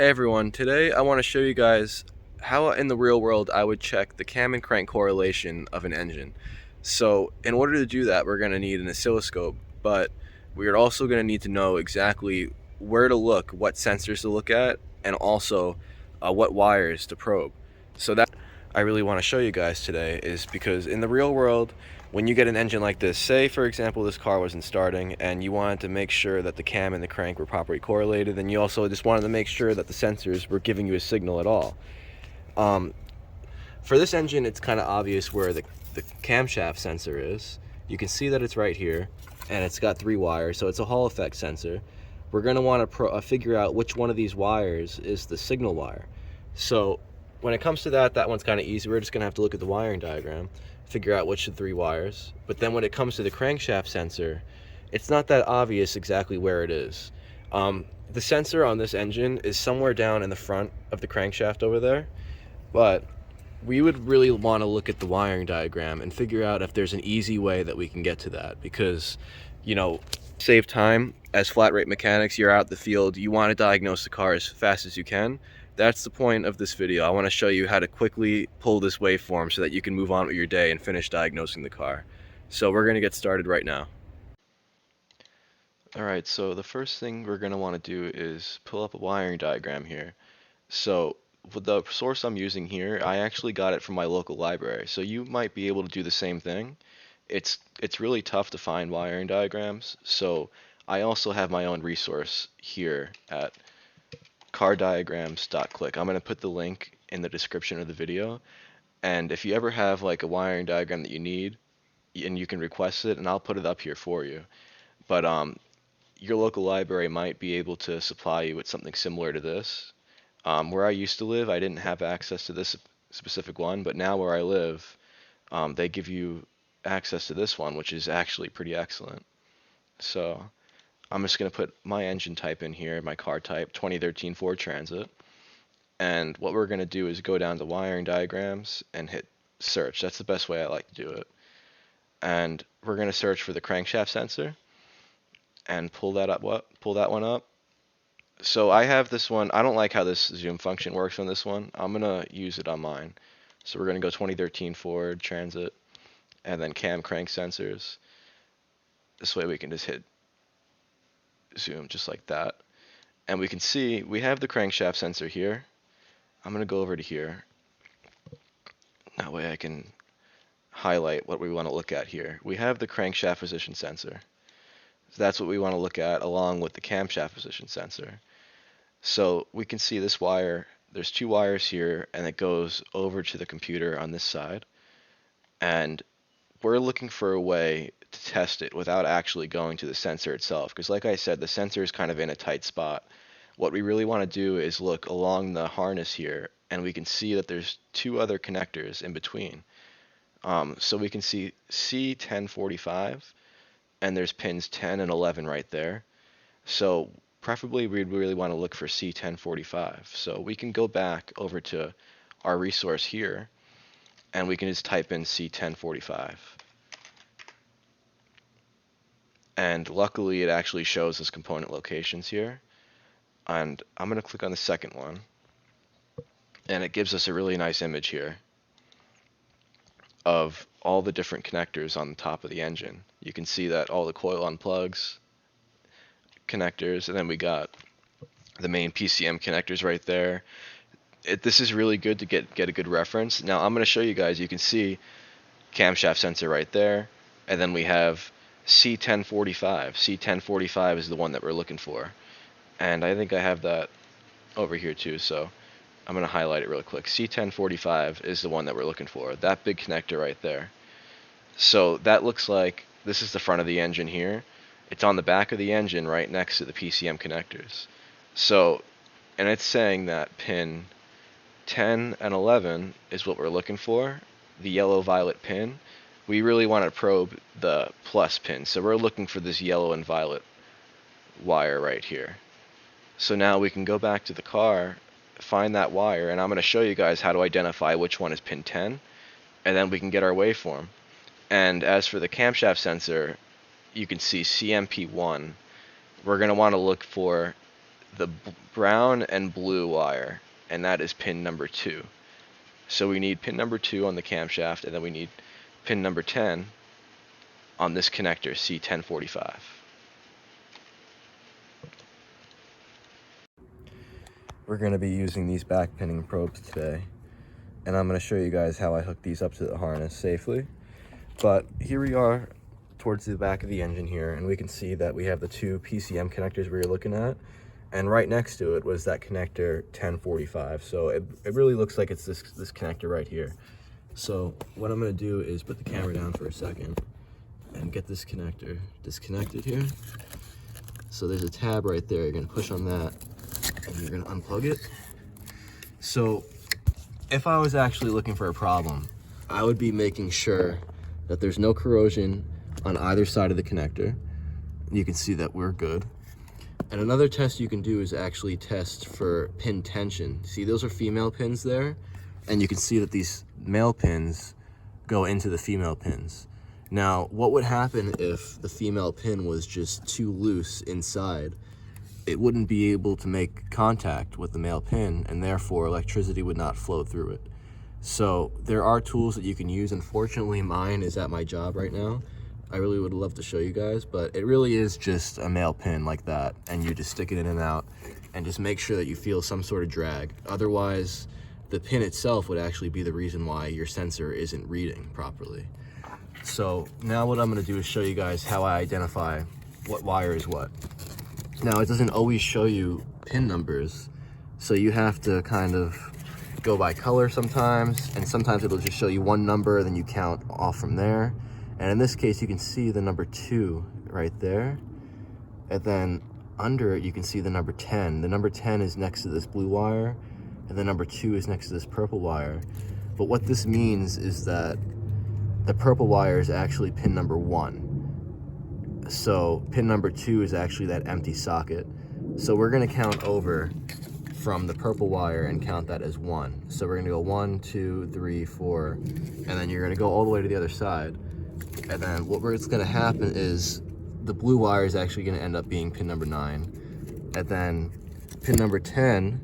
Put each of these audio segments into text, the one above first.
Hey everyone, today I want to show you guys how in the real world I would check the cam and crank correlation of an engine. So in order to do that, we're going to need an oscilloscope, but we're also going to need to know exactly where to look, what sensors to look at, and also what wires to probe. So that I really want to show you guys today is because in the real world, when you get an engine like this, say for example this car wasn't starting and you wanted to make sure that the cam and the crank were properly correlated, and you also just wanted to make sure that the sensors were giving you a signal at all. Um, for this engine, it's kind of obvious where the camshaft sensor is. You can see that it's right here, and it's got 3 wires, so it's a Hall effect sensor. We're going to want to figure out which one of these wires is the signal wire. So when it comes to that one's kind of easy. We're just going to have to look at the wiring diagram, figure out which of the 3 wires. But then when it comes to the crankshaft sensor, it's not that obvious exactly where it is. The sensor on this engine is somewhere down in the front of the crankshaft over there, but we would really want to look at the wiring diagram and figure out if there's an easy way that we can get to that, because save time. As flat rate mechanics, you're out in the field, you want to diagnose the car as fast as you can. That's the point of this video. I want to show you how to quickly pull this waveform so that you can move on with your day and finish diagnosing the car. So we're going to get started right now. Alright, so the first thing we're going to want to do is pull up a wiring diagram here. So with the source I'm using here, I actually got it from my local library, so you might be able to do the same thing. It's really tough to find wiring diagrams, so I also have my own resource here at cardiagrams.click. I'm going to put the link in the description of the video, and if you ever have like a wiring diagram that you need, and you can request it, and I'll put it up here for you. But your local library might be able to supply you with something similar to this. Where I used to live, I didn't have access to this specific one, but now where I live, they give you access to this one, which is actually pretty excellent. So I'm just going to put my engine type in here, my car type, 2013 Ford Transit. And what we're going to do is go down to wiring diagrams and hit search. That's the best way I like to do it. And we're going to search for the crankshaft sensor and pull that one up. So I have this one. I don't like how this zoom function works on this one. I'm going to use it on mine. So we're going to go 2013 Ford Transit and then cam crank sensors. This way we can just hit zoom just like that. And we can see we have the crankshaft sensor here. I'm going to go over to here. That way I can highlight what we want to look at here. We have the crankshaft position sensor. So that's what we want to look at along with the camshaft position sensor. So we can see this wire, there's 2 wires here, and it goes over to the computer on this side. And we're looking for a way to test it without actually going to the sensor itself, because like I said, the sensor is kind of in a tight spot. What we really want to do is look along the harness here, and we can see that there's 2 other connectors in between. So we can see C1045, and there's pins 10 and 11 right there. So preferably we'd really want to look for C1045. So we can go back over to our resource here, and we can just type in C1045. And luckily it actually shows us component locations here. And I'm going to click on the second one, and it gives us a really nice image here of all the different connectors on the top of the engine. You can see that all the coil on plugs, connectors, and then we got the main PCM connectors right there. This is really good to get a good reference. Now I'm going to show you guys. You can see camshaft sensor right there, and then we have C1045. C1045 is the one that we're looking for, and I think I have that over here too, so I'm going to highlight it real quick. C1045 is the one that we're looking for, that big connector right there. So that looks like this is the front of the engine here. It's on the back of the engine right next to the PCM connectors. So, and it's saying that pin 10 and 11 is what we're looking for, the yellow-violet pin. We really want to probe the plus pin, so we're looking for this yellow and violet wire right here. So now we can go back to the car, find that wire, and I'm going to show you guys how to identify which one is pin 10, and then we can get our waveform. And as for the camshaft sensor, you can see CMP1. We're going to want to look for the brown and blue wire, and that is pin number 2. So we need pin number 2 on the camshaft, and then we need pin number 10 on this connector, C1045. We're going to be using these back pinning probes today, and I'm going to show you guys how I hook these up to the harness safely. But here we are towards the back of the engine here, and we can see that we have the 2 PCM connectors we were looking at, and right next to it was that connector 1045. So it really looks like it's this connector right here. So what I'm going to do is put the camera down for a second and get this connector disconnected here. So there's a tab right there. You're going to push on that and you're going to unplug it. So if I was actually looking for a problem, I would be making sure that there's no corrosion on either side of the connector. You can see that we're good. And another test you can do is actually test for pin tension. See, those are female pins there, and you can see that these male pins go into the female pins. Now, what would happen if the female pin was just too loose inside? It wouldn't be able to make contact with the male pin, and therefore electricity would not flow through it. So there are tools that you can use. Unfortunately, mine is at my job right now. I really would love to show you guys, but it really is just a male pin like that, and you just stick it in and out and just make sure that you feel some sort of drag. Otherwise, the pin itself would actually be the reason why your sensor isn't reading properly. So now what I'm going to do is show you guys how I identify what wire is what. Now, it doesn't always show you pin numbers, so you have to kind of go by color sometimes, and sometimes it'll just show you one number, then you count off from there. And in this case, you can see the number 2 right there. And then under it, you can see the number 10. The number 10 is next to this blue wire, and the number 2 is next to this purple wire. But what this means is that the purple wire is actually pin number 1. So pin number 2 is actually that empty socket. So we're gonna count over from the purple wire and count that as 1. So we're gonna go 1, 2, 3, 4, and then you're gonna go all the way to the other side. And then what's going to happen is the blue wire is actually going to end up being pin number 9. And then pin number 10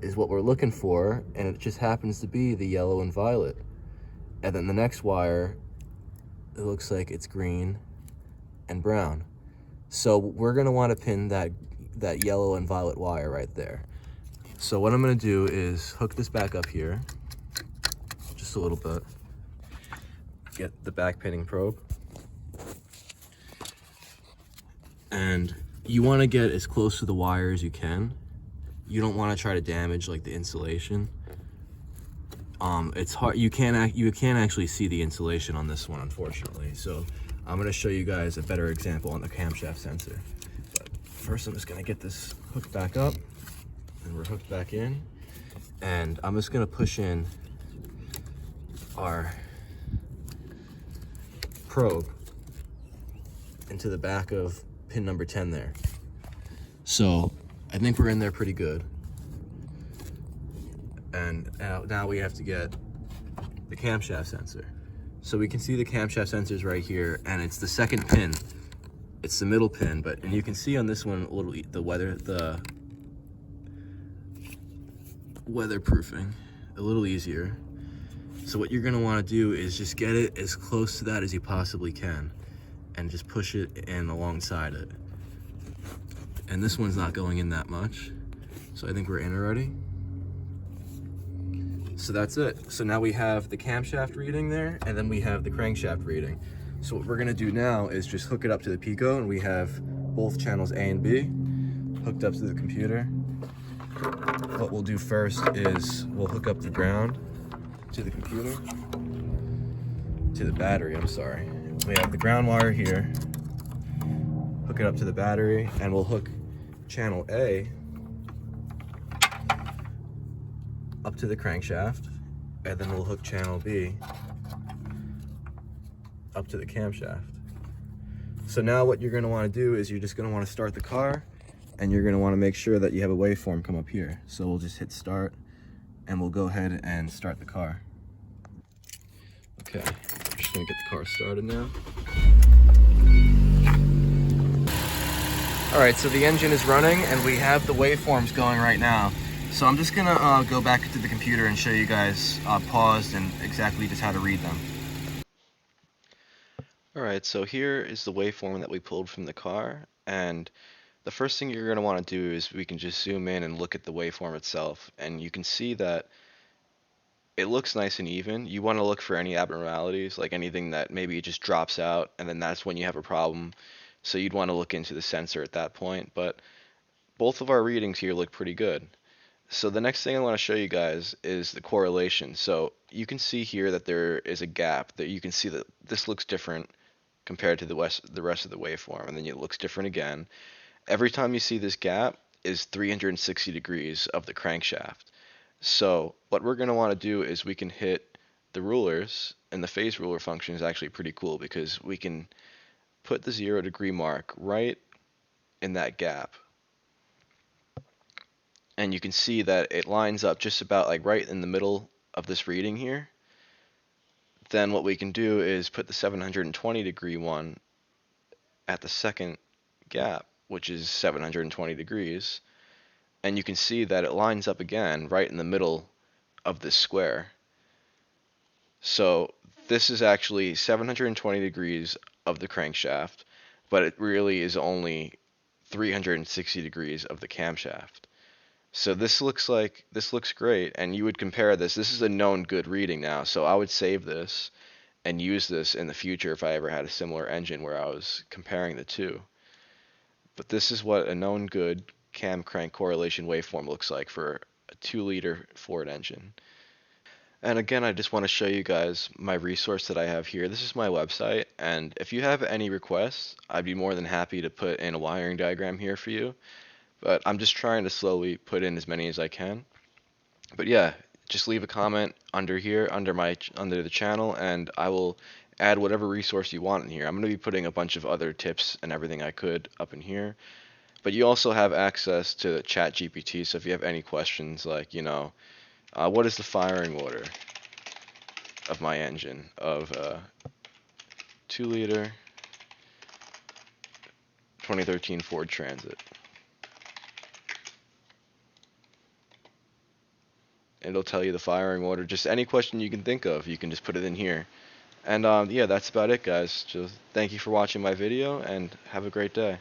is what we're looking for, and it just happens to be the yellow and violet. And then the next wire, it looks like it's green and brown. So we're going to want to pin that yellow and violet wire right there. So what I'm going to do is hook this back up here just a little bit. Get the back pinning probe, and you want to get as close to the wire as you can. You don't want to try to damage like the insulation. It's hard. You can't actually see the insulation on this one, unfortunately. So I'm going to show you guys a better example on the camshaft sensor. But first, I'm just going to get this hooked back up, and we're hooked back in, and I'm just going to push in our probe into the back of pin number 10 there. So I think we're in there pretty good. And now we have to get the camshaft sensor. So we can see the camshaft sensors right here, and it's the second pin. It's the middle pin, and you can see on this one the weatherproofing a little easier. So what you're gonna wanna do is just get it as close to that as you possibly can and just push it in alongside it. And this one's not going in that much. So I think we're in already. So that's it. So now we have the camshaft reading there, and then we have the crankshaft reading. So what we're gonna do now is just hook it up to the Pico, and we have both channels A and B hooked up to the computer. What we'll do first is we'll hook up the ground to the computer, to the battery, I'm sorry. We have the ground wire here, hook it up to the battery, and we'll hook channel A up to the crankshaft, and then we'll hook channel B up to the camshaft. So now what you're gonna wanna do is you're just gonna wanna start the car, and you're gonna wanna make sure that you have a waveform come up here. So we'll just hit start, and we'll go ahead and start the car. Okay, I'm just gonna get the car started now. Alright, so the engine is running and we have the waveforms going right now. So I'm just gonna go back into the computer and show you guys paused and exactly just how to read them. Alright, so here is the waveform that we pulled from the car, and the first thing you're going to want to do is we can just zoom in and look at the waveform itself, and you can see that it looks nice and even. You want to look for any abnormalities, like anything that maybe it just drops out, and then that's when you have a problem. So you'd want to look into the sensor at that point, but both of our readings here look pretty good. So the next thing I want to show you guys is the correlation. So you can see here that there is a gap, that you can see that this looks different compared to the rest of the waveform, and then it looks different again. Every time you see this gap is 360 degrees of the crankshaft. So what we're going to want to do is we can hit the rulers, and the phase ruler function is actually pretty cool because we can put the 0 degree mark right in that gap. And you can see that it lines up just about like right in the middle of this reading here. Then what we can do is put the 720 degree one at the second gap, which is 720 degrees. And you can see that it lines up again right in the middle of this square. So this is actually 720 degrees of the crankshaft, but it really is only 360 degrees of the camshaft. So this looks great, and you would compare this. This is a known good reading now, so I would save this and use this in the future if I ever had a similar engine where I was comparing the two. But this is what a known good cam crank correlation waveform looks like for a 2-liter Ford engine. And again, I just want to show you guys my resource that I have here. This is my website, and if you have any requests, I'd be more than happy to put in a wiring diagram here for you. But I'm just trying to slowly put in as many as I can. But yeah, just leave a comment under here, under the channel, and I will add whatever resource you want in here. I'm going to be putting a bunch of other tips and everything I could up in here. But you also have access to ChatGPT, so if you have any questions like, what is the firing order of my engine of 2-liter 2013 Ford Transit? It'll tell you the firing order. Just any question you can think of, you can just put it in here. And yeah, that's about it, guys. Just thank you for watching my video, and have a great day.